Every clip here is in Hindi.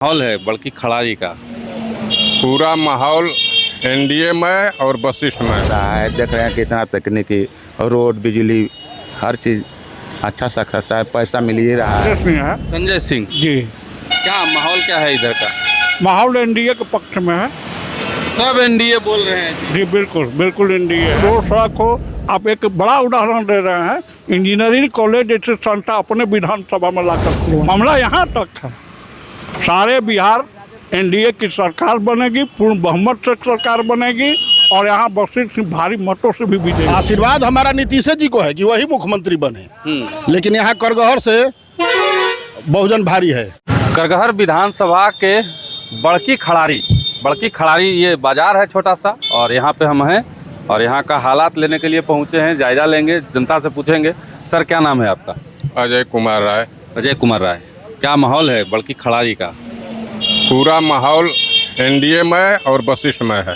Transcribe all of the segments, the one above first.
माहौल है बल्कि खड़ारी का। पूरा माहौल एनडीए में और वशिष्ठ में रहा है। देख रहे हैं कितना तकनीकी रोड बिजली हर चीज़ अच्छा सा खस्ता है, पैसा मिल ही रहा है। संजय सिंह जी, क्या माहौल क्या है इधर का? माहौल एनडीए के पक्ष में है। सब एनडीए बोल रहे हैं। जी बिल्कुल बिल्कुल एनडीए। रोड सड़क हो, आप एक बड़ा उदाहरण दे रहे हैं। इंजीनियरिंग कॉलेज जैसे संस्था अपने विधानसभा में लाकर मामला यहाँ तक है। सारे बिहार एनडीए की सरकार बनेगी, पूर्ण बहुमत से सरकार बनेगी और यहाँ वशिष्ठ सिंह भारी मतों से भी विजयी। आशीर्वाद हमारा नीतीश जी को है कि वही मुख्यमंत्री बने, लेकिन यहाँ करगहर से बहुजन भारी है। करगहर विधानसभा के बड़की खड़ारी ये बाजार है छोटा सा, और यहाँ पे हम हैं और यहाँ का हालात लेने के लिए पहुँचे हैं। जायजा लेंगे, जनता से पूछेंगे। सर क्या नाम है आपका? अजय कुमार राय। अजय कुमार राय। क्या माहौल है बल्कि खड़ारी का? पूरा माहौल एनडीए में और वशिष्ठ में है।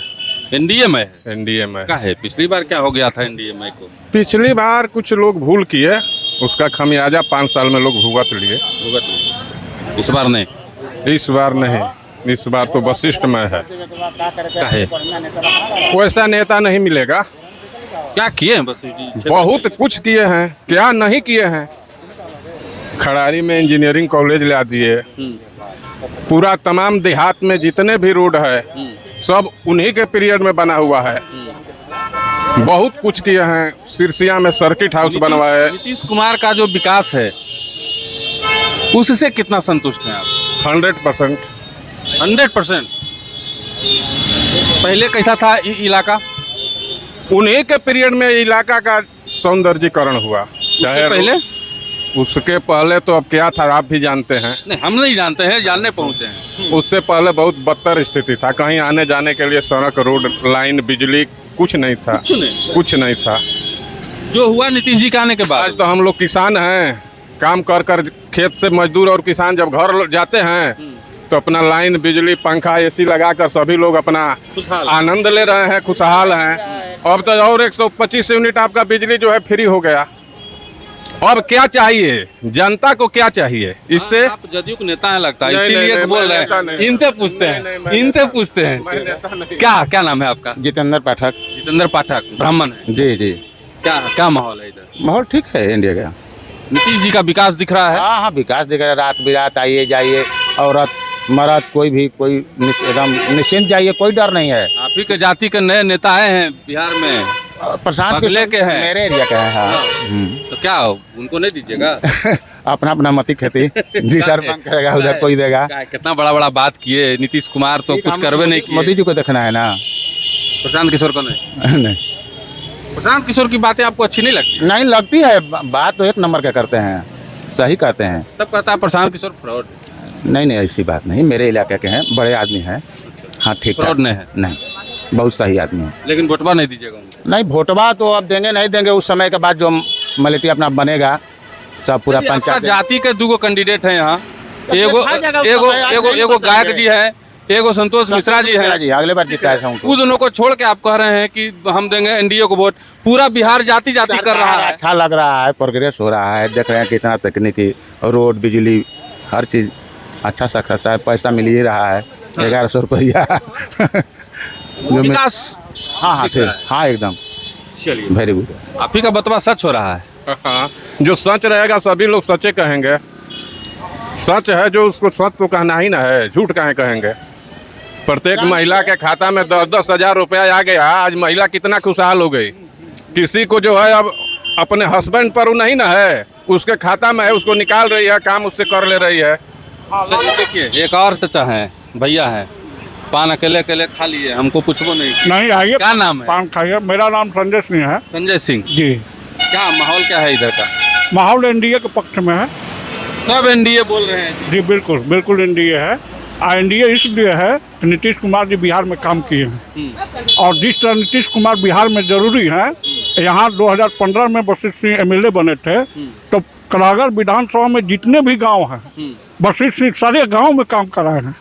एनडीए में है? एनडीए में क्या है? पिछली बार क्या हो गया था एनडीए में को? पिछली बार कुछ लोग भूल किए, उसका खमियाजा 5 साल में लोग भुगत लिए। इस बार नहीं? इस बार नहीं, इस बार तो वशिष्ठ में है। क्या है? वैसा नेता नहीं मिलेगा। क्या किए हैं वशिष्ठ जी? बहुत कुछ किए हैं, क्या नहीं किए हैं। खड़ारी में इंजीनियरिंग कॉलेज ला दिए। पूरा तमाम देहात में जितने भी रोड है सब उन्हीं के पीरियड में बना हुआ है। बहुत कुछ किए हैं। सिरसिया में सर्किट हाउस बनवाए। नीतीश कुमार का जो विकास है उससे कितना संतुष्ट हैं आप? 100%। 100%। पहले कैसा था इलाका? उन्हीं के पीरियड में इलाका का सौंदर्यीकरण हुआ। उसके पहले? उसके पहले तो अब क्या था आप भी जानते हैं। नहीं, हम नहीं जानते हैं, जानने पहुंचे हैं। उससे पहले बहुत बदतर स्थिति था। कहीं आने जाने के लिए सड़क, रोड, लाइन, बिजली कुछ नहीं था। कुछ नहीं था। जो हुआ नीतीश जी के आने के आज बाद। तो हम लोग किसान हैं, काम कर कर खेत से मजदूर और किसान जब घर जाते हैं तो अपना लाइन, बिजली, पंखा, एसी लगाकर सभी लोग अपना आनंद ले रहे हैं, खुशहाल हैं। अब तो और 125 यूनिट आपका बिजली जो है फ्री हो गया। अब क्या चाहिए जनता को? क्या चाहिए इससे? आप जदयू के नेता हैं लगता है, नहीं, इसीलिए नहीं, बोल मैं रहे नेता हैं। नहीं। इनसे पूछते हैं, इनसे पूछते हैं। क्या नाम है आपका? जितेंद्र पाठक। जितेंद्र पाठक, ब्राह्मण है। जी जी। क्या माहौल है इधर? माहौल ठीक है इंडिया का। नीतीश जी का विकास दिख रहा है? हाँ हाँ, विकास दिख रहा है। रात बिरात आइए जाइए, औरत मर्द कोई भी, कोई एकदम निश्चिंत जाइए, कोई डर नहीं है। आप ही के जाति के नए नेता आए हैं बिहार में। प्रशांत बगले के हैं। मेरे एरिया के हैं। हाँ। तो क्या उनको नहीं दीजिएगा? अपना अपना मती खेती जी सर करेगा, उधर कोई देगा। कितना बड़ा बात किए नीतीश कुमार, तो कुछ करवे नहीं किए। मोदी जी को देखना है ना। प्रशांत किशोर को नहीं? नहीं प्रशांत किशोर की बातें आपको अच्छी नहीं लगती? नहीं लगती है। बात तो एक नंबर का करते हैं, सही कहते हैं। सब कहता है प्रशांत किशोर फ्रॉड। नहीं नहीं, ऐसी बात नहीं। मेरे इलाके के हैं, बड़े आदमी हैं। हाँ ठीक है। फ्रॉड नहीं है? नहीं, बहुत सही आदमी है। लेकिन वोटवा नहीं दीजिएगा उनको? नहीं, वोटवा तो अब देंगे नहीं देंगे, उस समय के बाद जो मलेटी अपना बनेगा सब पूरा आपका पंचायत। जाति के 2 कैंडिडेट हैं यहाँ। एगो गायक जी है, एगो संतोष मिश्रा जी है। जी अगले बार जिताया था उनको। वो दोनों को छोड़ के आप कह रहे हैं कि हम देंगे एनडीए को वोट। पूरा बिहार जाति कर रहा है। अच्छा लग रहा है, प्रोग्रेस हो रहा है। देख रहे हैं कितना तकनीकी रोड बिजली हर चीज़ अच्छा सा खस्ता है, पैसा मिल ही रहा है। 1100 रुपया विकास। हाँ हाँ ठीक, हाँ एकदम। चलिए, वेरी गुड। आप ही का बतवा सच हो रहा है। हाँ, जो सच रहेगा सभी लोग सच्चे कहेंगे। सच है जो, उसको सच तो कहना ही ना है, झूठ काहे कहेंगे। प्रत्येक महिला के खाता में 10-10 हजार रुपया आ गया। आज महिला कितना खुशहाल हो गई। किसी को जो है अब अपने हस्बैंड पर नहीं ना है, उसके खाता में है, उसको निकाल रही है, काम उससे कर ले रही है। देखिए, एक और चचा हैं, भैया हैं, पान अकेले खा लिए, हमको पूछबो नहीं। आइए। क्या नाम है? पान खाइए। मेरा नाम संजय सिंह है। संजय सिंह जी। क्या माहौल क्या है इधर का? माहौल एनडीए के पक्ष में है। सब एनडीए बोल रहे हैं। जी बिल्कुल बिल्कुल एनडीए है। एनडीए इसलिए है कि नीतीश कुमार जी बिहार में काम किए हैं, और जिस तरह नीतीश कुमार बिहार में जरूरी है। यहाँ 2015 में वशिष्ठ सिंह एमएलए बने थे, तो कलागर विधानसभा में जितने भी गांव हैं वशिष्ठ सिंह सारे गांव में काम कराए हैं।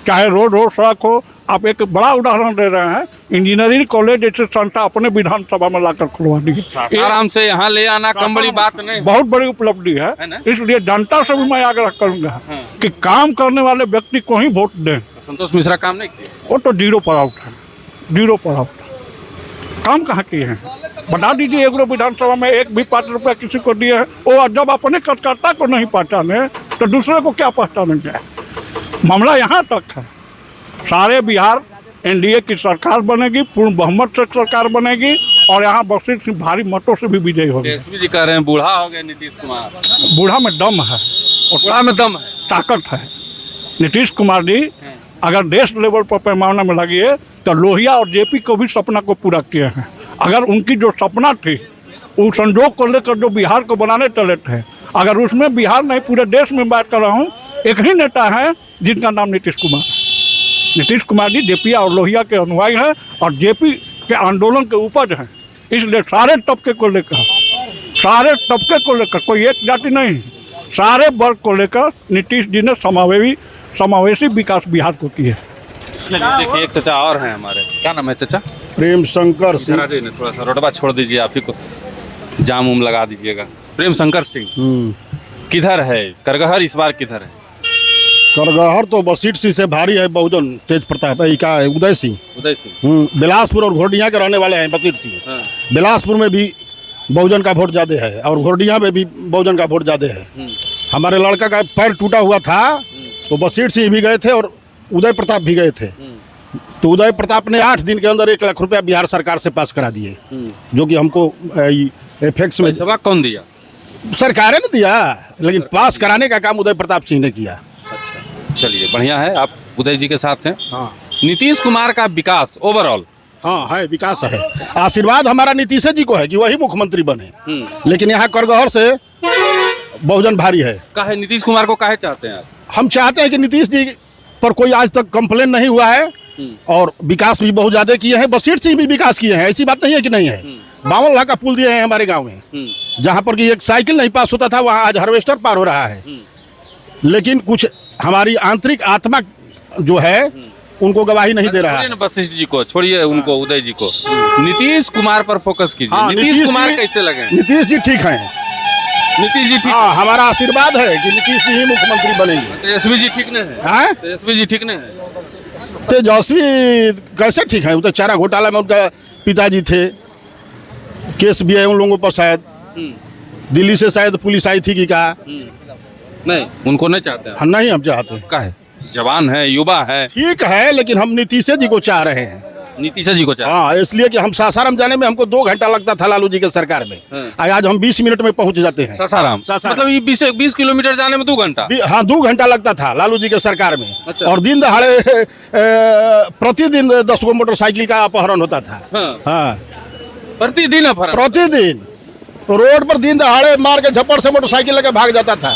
चाहे रोड सड़क हो, आप एक बड़ा उदाहरण दे रहे हैं। इंजीनियरिंग कॉलेज जैसे संस्था अपने विधानसभा में लाकर खुलवा दी। सासाराम से यहाँ ले आना कम बड़ी बात नहीं। बहुत बड़ी उपलब्धि है ना? इसलिए जनता से भी मैं आग्रह करूंगा कि काम करने वाले व्यक्ति को ही वोट दें। संतोष मिश्रा काम नहीं किए। वो तो जीरो पर आउट है, जीरो पर आउट। काम कहाँ किए हैं बता दीजिए। एक विधानसभा में एक भी 5 रुपया किसी को दिए हैं। वो जब अपने कार्यकर्ता को नहीं पहचाने तो दूसरे को क्या पहचानेंगे। मामला यहाँ तक है। सारे बिहार एनडीए की सरकार बनेगी, पूर्ण बहुमत से सरकार बनेगी और यहाँ बस्ती से भारी मतों से भी विजयी होगी। तेजस्वी जी कह रहे हैं बूढ़ा हो गए नीतीश कुमार। बूढ़ा में दम है, बूढ़ा में दम है, ताकत है। नीतीश कुमार जी अगर देश लेवल पर पैमाने में लगिए तो लोहिया और जेपी को भी सपना को पूरा किए हैं। अगर उनकी जो सपना थी उस संजोग को लेकर जो बिहार को बनाने चले थे, अगर उसमें बिहार नहीं पूरे देश में बात कर रहा हूँ, एक ही नेता है जिनका नाम नीतीश कुमार है। नीतीश कुमार जी जेपी और लोहिया के अनुयायी हैं और जेपी के आंदोलन के उपज हैं। इसलिए सारे तबके को लेकर, सारे तबके को लेकर, कोई एक जाति नहीं, सारे वर्ग को लेकर नीतीश जी ने समावेशी विकास बिहार को किया। देखिए एक चचा और हैं हमारे, क्या नाम है चचा? प्रेम शंकर सिंह। जरा जी ने थोड़ा सा रोडवा छोड़ दीजिए, आप ही को जाम उम लगा दीजिएगा। प्रेम शंकर सिंह किधर है? करगहर इस बार किधर है? करगहर तो बसीट सिंह से भारी है। बहुजन तेज प्रताप है, क्या है, उदय सिंह। उदय सिंह बिलासपुर और घोरडिया के रहने वाले हैं बसीट सिंह। बिलासपुर में भी बहुजन का वोट ज़्यादा है और घोरडिया में भी बहुजन का वोट ज़्यादा है। हमारे लड़का का पैर टूटा हुआ था तो बसीट सिंह भी गए थे और उदय प्रताप भी गए थे। तो उदय प्रताप ने 8 दिन के अंदर 1 लाख रुपया बिहार सरकार से पास करा दिए, जो कि हमको एफेक्स में सभा कौन दिया? सरकार ने दिया, लेकिन पास कराने का काम उदय प्रताप सिंह ने किया। अच्छा चलिए बढ़िया है, आप उदय जी के साथ हैं। हाँ नीतीश कुमार का विकास ओवरऑल हाँ है, विकास है। आशीर्वाद हमारा नीतीश जी को है कि वही मुख्यमंत्री बने, लेकिन यहाँ करगहर से बहुजन भारी है। काहे नीतीश कुमार को काहे चाहते हैं आप? हम चाहते हैं कि नीतीश जी पर कोई आज तक कंप्लेन नहीं हुआ है और विकास भी बहुत ज़्यादा किए हैं। बसीट सिंह भी विकास किए हैं, ऐसी बात नहीं है कि नहीं है। 52 लाख का पुल दिए हैं हमारे गांव में, जहां पर कि एक साइकिल नहीं पास होता था वहां आज हार्वेस्टर पार हो रहा है। लेकिन कुछ हमारी आंतरिक आत्मा जो है उनको गवाही नहीं दे रहा है। वशिष्ठ जी को छोड़िए, उनको उदय जी को, नीतीश कुमार पर फोकस कीजिए। हाँ, नीतीश कुमार कैसे लगे? नीतीश जी ठीक हैं। नीतीश जी ठीक, हाँ, हमारा आशीर्वाद है कि नीतीश जी ही मुख्यमंत्री बनेंगे। तेजस्वी जी ठीक नहीं है? हाँ? तेजस्वी जी ठीक नहीं है? तेजस्वी कैसे ठीक है? वो तो चारा घोटाला में उनका पिताजी थे, केस भी है उन लोगों पर। शायद दिल्ली से शायद पुलिस आई थी कि क्या? नहीं, उनको नहीं चाहते हैं। नहीं, हम चाहते हैं। का है, जवान है, युवा है, ठीक है, लेकिन हम नीतीश जी को चाह रहे हैं। नीतीश जी को चाहते हाँ, इसलिए कि हम सासाराम जाने में हमको 2 घंटा लगता था लालू जी के सरकार में, आज हम 20 मिनट में पहुंच जाते हैं। सासाराम मतलब ये 20 किलोमीटर जाने में 2 घंटा? हाँ, 2 घंटा लगता था लालू जी के सरकार में। अच्छा। और दिन दहाड़े प्रतिदिन 10 गो मोटरसाइकिल का अपहरण होता था। हाँ, प्रतिदिन अपहरण? प्रतिदिन रोड पर दिन दहाड़े मार के झप्पड़ से मोटरसाइकिल लेके भाग जाता था।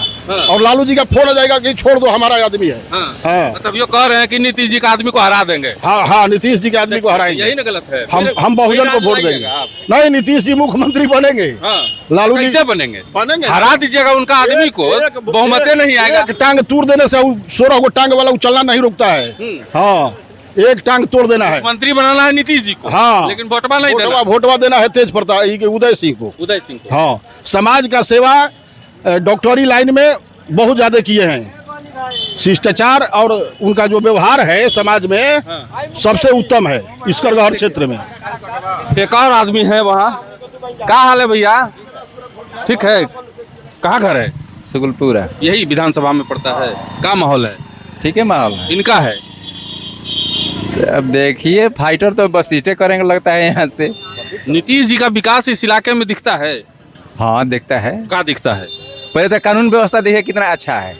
और लालू जी का फोन आ जाएगा कि छोड़ दो, हमारा आदमी है। हाँ। मतलब ये कह रहे हैं कि नीतीश जी का आदमी को हरा देंगे। हाँ हाँ, नीतीश जी के आदमी को हराएंगे। यही ना गलत है? हम बहुजन को वोट देंगे। नहीं, नीतीश जी मुख्यमंत्री बनेंगे। लालू जी कैसे बनेंगे? हरा दीजिएगा उनका आदमी को, बहुमत नहीं आएगा। टांग तोड़ देने से 16 को टांग वाला चलना नहीं रुकता है। हाँ, एक टांग तोड़ देना है। मंत्री बनाना है नीतीश जी को। हाँ, लेकिन वोटवा नहीं देना। वोटवा देना है तेज प्रताप उदय सिंह को। उदय सिंह को। हाँ, समाज का सेवा डॉक्टरी लाइन में बहुत ज्यादा किए हैं। शिष्टाचार और उनका जो व्यवहार है समाज में सबसे उत्तम है इस करगहर क्षेत्र में। एक और आदमी है वहाँ, क्या हाल है भैया? ठीक है, कहाँ घर है? सुगुलपुर है। यही विधानसभा में पड़ता है, क्या माहौल है? ठीक है माहौल है। इनका है? अब देखिए, फाइटर तो बस सीटें करेंगे लगता है यहाँ से। नीतीश जी का विकास इस इलाके में दिखता है? हाँ, दिखता है। क्या दिखता है? पहले तो कानून व्यवस्था देखिए कितना अच्छा है।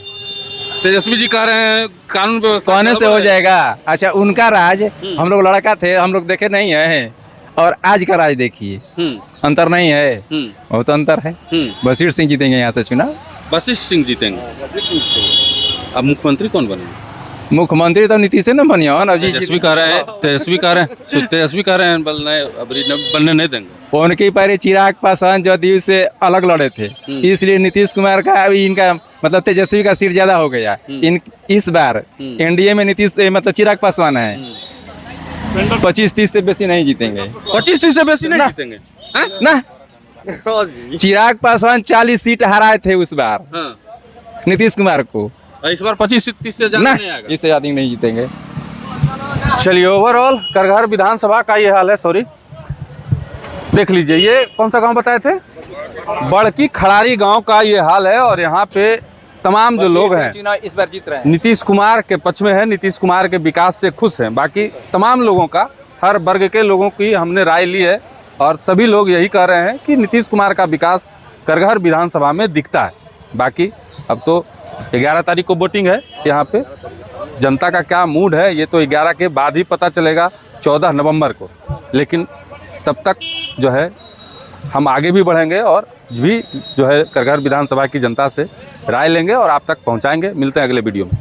तेजस्वी जी कह रहे हैं कानून व्यवस्था कहने से हो जाएगा। अच्छा, उनका राज, हम लोग लड़का थे, हम लोग देखे नहीं है, और आज का राज देखिए, अंतर नहीं है? बहुत अंतर है। बशीर सिंह जीतेंगे यहाँ से चुनाव। वशिष्ठ सिंह जीतेंगे। अब मुख्यमंत्री कौन बनेगा? मुख्यमंत्री तो नीतीश न बनिए। तेजस्वी कह रहे हैं, तेजस्वी कह रहे हैं बनने नहीं देंगे। उनके पहले चिराग पासवान जदयू से अलग लड़े थे, इसलिए नीतीश कुमार का अभी इनका मतलब तेजस्वी का सीट ज्यादा हो गया। इस बार एनडीए में नीतीश मतलब चिराग पासवान है, 25-30 से बेसी नहीं जीतेंगे 25-30 से बेसी नहीं जीतेंगे हैं? ना। चिराग पासवान 40 सीट हराए थे उस बार हाँ। नीतीश कुमार को। इस बार 25-30 से ज्यादा ना, नहीं आएगा। इससे ज्यादा नहीं जीतेंगे। चलिए, ओवरऑल करगहर विधानसभा का ये हाल है। सॉरी, देख लीजिए, ये कौन सा गांव बताए थे? बड़की खड़ारी गांव का ये हाल है। और यहाँ पे तमाम जो लोग हैं चुनाव इस बार जीत रहे हैं। नीतीश कुमार के पक्ष में है, नीतीश कुमार के विकास से खुश हैं। बाकी तमाम लोगों का, हर वर्ग के लोगों की हमने राय ली है और सभी लोग यही कह रहे हैं कि नीतीश कुमार का विकास करगहर विधानसभा में दिखता है। बाकी अब तो 11 तारीख को वोटिंग है। यहाँ पे जनता का क्या मूड है ये तो 11 के बाद ही पता चलेगा, 14 नवंबर को। लेकिन तब तक जो है हम आगे भी बढ़ेंगे और भी जो है करगहर विधानसभा की जनता से राय लेंगे और आप तक पहुंचाएंगे। मिलते हैं अगले वीडियो में।